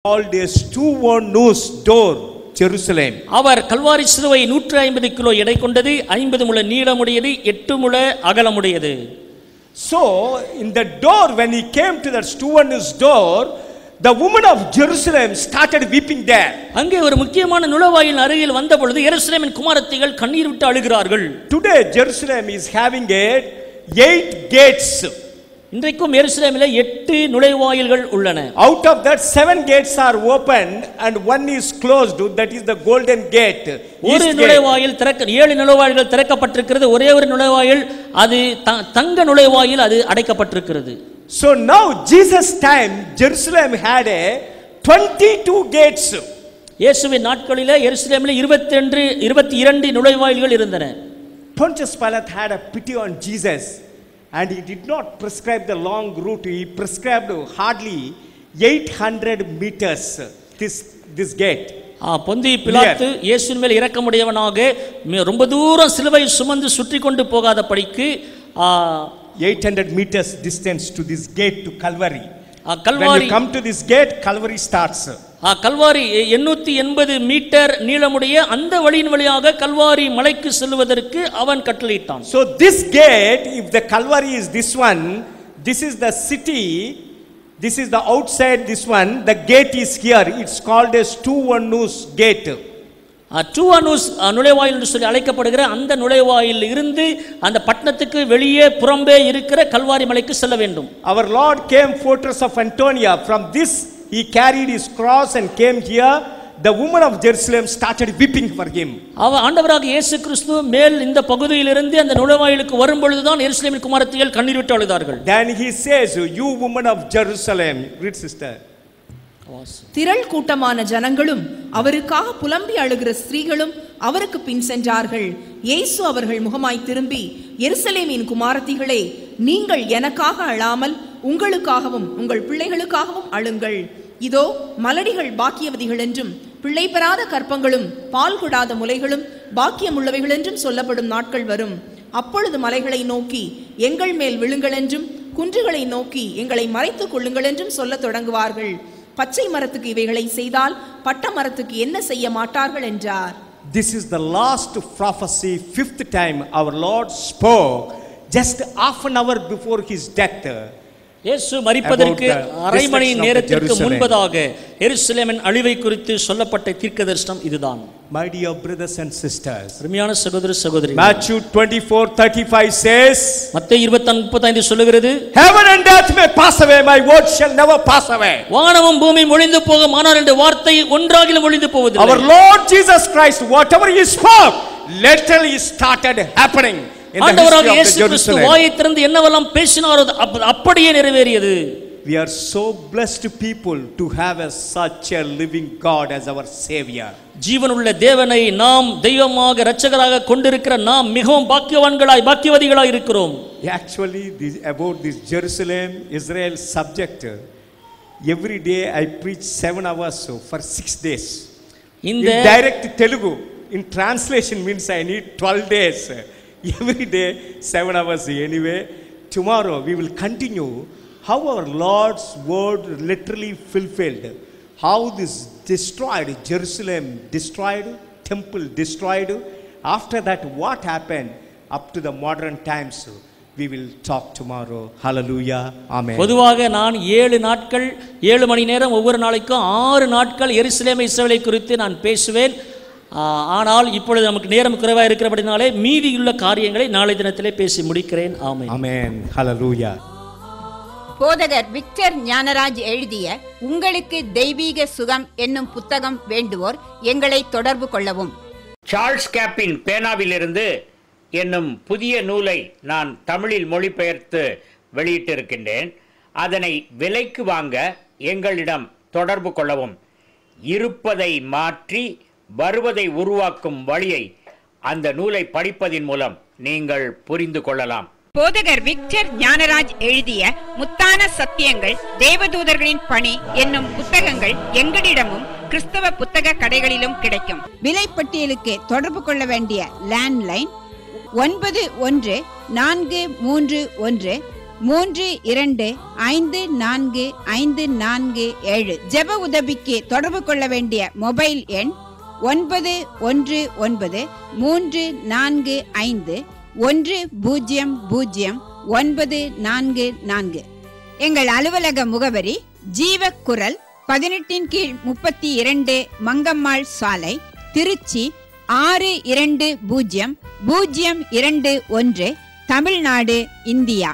called a two-nose door, Jerusalem. அவர் கல்வாரி சிலுவை 150 kilo எடை கொண்டது, 50 முழ நீளமுடையது, 8 முழ அகலமுடையது. So in the door, when he came to that two-nose door, the women of Jerusalem started weeping there. அங்கே ஒரு முக்கியமான நுழைவாயில் அருகில் வந்த பொழுது எருசலேமின் குமாரத்திகள் கண்ணீர் விட்டு அழுகிறார்கள். Today Jerusalem is having 8 gates. இன்றைக்கும் எருசலேமிலே 8 நுழைவாயில்கள் உள்ளன. Out of that 7 gates are open and one is closed, that is the golden gate. ஒரு நுழைவாயில் 7 நுழைவாயில்கள் திறக்கப்பட்டிருக்கிறது, ஒரே ஒரு நுழைவாயில் அது தங்க நுழைவாயில் அது அடைக்கப்பட்டிருக்கிறது. So now Jesus time Jerusalem had 22 gates. இயேசுவின் நாட்களிலே எருசலேமிலே 22 நுழைவாயில்கள் இருந்தன. Pontius Pilate had a pity on Jesus and he did not prescribe the long route. He prescribed hardly 800 meters this gate. பொந்தி பிலாத்து இயேசுவின் மேல் இரக்கமுடையவனாக ரொம்ப தூரம் சிலுவை சுமந்து சுற்றி கொண்டு போகாத படிக்கு 800 meters distance to this gate to Calvary. When you come to this gate, Calvary starts. Calvary 880 metre நீளமுடைய அந்த வழியின் வழியாக கல்வாரி மலைக்கு செல்வதற்கு அவன் கட்டளையிட்டான். So this gate, if the Calvary is this one, this is the city, this is the outside this one, the gate is here. It's called as two-nose gate. two-nose நுழைவாயில் என்று சொல்லி அழைக்கப்படுகிற அந்த நுழைவாயில் இருந்து அந்த பட்டணத்துக்கு வெளியே புறம்பே இருக்கிற கல்வாரி மலைக்கு செல்ல வேண்டும். Our Lord came fortress of Antonia. From this he carried his cross and came here. The women of Jerusalem started weeping for him. ஆண்டவராக இயேசு கிறிஸ்து மேல் இந்த பகுதியிலிருந்து அந்த நுழைவாயிலுக்கு வரும் பொழுதுதான் எருசலேமின் குமாரத்திகள் கண்ணீர் விட்டு அழுதார்கள். Then he says, you women of Jerusalem, read sister. திரள் கூட்டமான ஜனங்களும் அவருக்காக புலம்பி அழுகிற ஸ்திரீகளும் அவருக்கு பின் சென்றார்கள். இயேசு அவர்கள் முகமாய் திரும்பி, எருசலேமின் குமாரத்திகளே, நீங்கள் எனக்காக அழாமல் உங்களுக்காகவும் உங்கள் பிள்ளைகளுக்காகவும் அழுங்கள். இதோ மலடிகள் பாக்கியவதிகள் என்றும் பிள்ளை பெறாத கற்பங்களும் பால் கொடாத முலைகளும் பாக்கியமுள்ளவைகள் என்றும் சொல்லப்படும் நாட்கள் வரும். அப்பொழுது மலைகளை நோக்கி எங்கள் மேல் விழுங்கள் என்றும் குன்றுகளை நோக்கி எங்களை மறைத்துக் கொள்ளுங்கள் என்றும் சொல்ல தொடங்குவார்கள். பச்சை மரத்துக்கு இவைகளை செய்தால் பட்ட மரத்துக்கு என்ன செய்ய மாட்டார்கள் என்றார். This is the last prophecy, 5th time our Lord spoke just half an hour before his death. இயேசு மரிப்பதற்கு அரை மணி நேரத்திற்கு முன்பதாக எருசலேமின் அழிவை குறித்து சொல்லப்பட்ட தீர்க்கதரிசனம் இதுதான். My dear brothers and sisters, அருமையான சகோதர சகோதரிகளே, Matthew 24:35 says, மத்தேயு 24:35 சொல்லுகிறது, heaven and earth may pass away, my word shall never pass away. வானமும் பூமியும் ஒழிந்து போகும், ஆனால் இந்த வார்த்தை ஒன்றாகிலும் ஒழிந்து போவதில்லை. Our Lord Jesus Christ, whatever he spoke, literally started happening. ஆண்டவராக இயேசு கிறிஸ்து வாயை திறந்து என்னவெல்லாம் பேசினாரோ அப்படியே நிறைவேறியது. We are so blessed people to have such a living God as our savior. ஜீவனுள்ள தேவனை நாம் தெய்வமாக இரட்சகராக கொண்டிருக்கிற நாம் மிகவும் பாக்கியவான்களாய் பாக்கியவதிகளாய் இருக்கிறோம். Actually about this Jerusalem Israel subject, every day I preach 7 hours for 6 days. In direct Telugu, in translation means I need 12 days. Every day 7 hours anyway. Tomorrow we will continue how our Lord's word literally fulfilled, how this destroyed Jerusalem, destroyed temple, destroyed. After that what happened up to the modern times, we will talk tomorrow. Hallelujah, amen. பொதுவாக நான் 7 நாட்கள் 7 மணி நேரம் ஒவ்வொரு நாளைக்கும் 6 நாட்கள் எருசலேம் இஸ்ரவேலை குறித்து நான் பேசுவேன். ஆனால் இப்பொழுது நமக்கு நேரம் குறைவாக இருக்கிறபடினாலே மீதியுள்ள காரியங்களை நாளை தினத்திலே பேசி முடிக்கிறேன். ஆமென், ஆமென், ஹல்லேலூயா. போதகர் விக்டர் ஞானராஜ் எழுதிய உங்களுக்கு தெய்வீக சுகம் என்னும் புத்தகம் வேண்டுவோர் எங்களை தொடர்பு கொள்ளவும். சார்ல்ஸ் கேப்பின் பேனாவிலிருந்து என்னும் புதிய நூலை நான் தமிழில் மொழிபெயர்த்து வெளியிட்டிருக்கின்றேன். அதனை விலைக்கு வாங்க எங்களிடம் தொடர்பு கொள்ளவும். இருப்பதை மாற்றி வருவதை உருவாக்கும் வழியை அந்த நூலை படிப்பதின் மூலம் நீங்கள் புரிந்து கொள்ளலாம். போதகர் விக்டர் ஞானராஜ் எழுதிய முத்தான சத்தியங்கள், தேவதூதர்களின் பணி என்னும் புத்தகங்கள் எங்களிடமும் கிறிஸ்தவ புத்தக கடைகளிலும் கிடைக்கும். விலைப்பட்டியலுக்கு தொடர்பு கொள்ள வேண்டிய லேண்ட்லைன் 914331 32545457. ஜெப உதவிக்கு தொடர்பு கொள்ள வேண்டிய மொபைல் எண் 9195100944. எங்கள் அலுவலக முகவரி ஜீவக்குரல் 18/32 மங்கம்மாள் சாலை, திருச்சி 620021, தமிழ்நாடு, இந்தியா.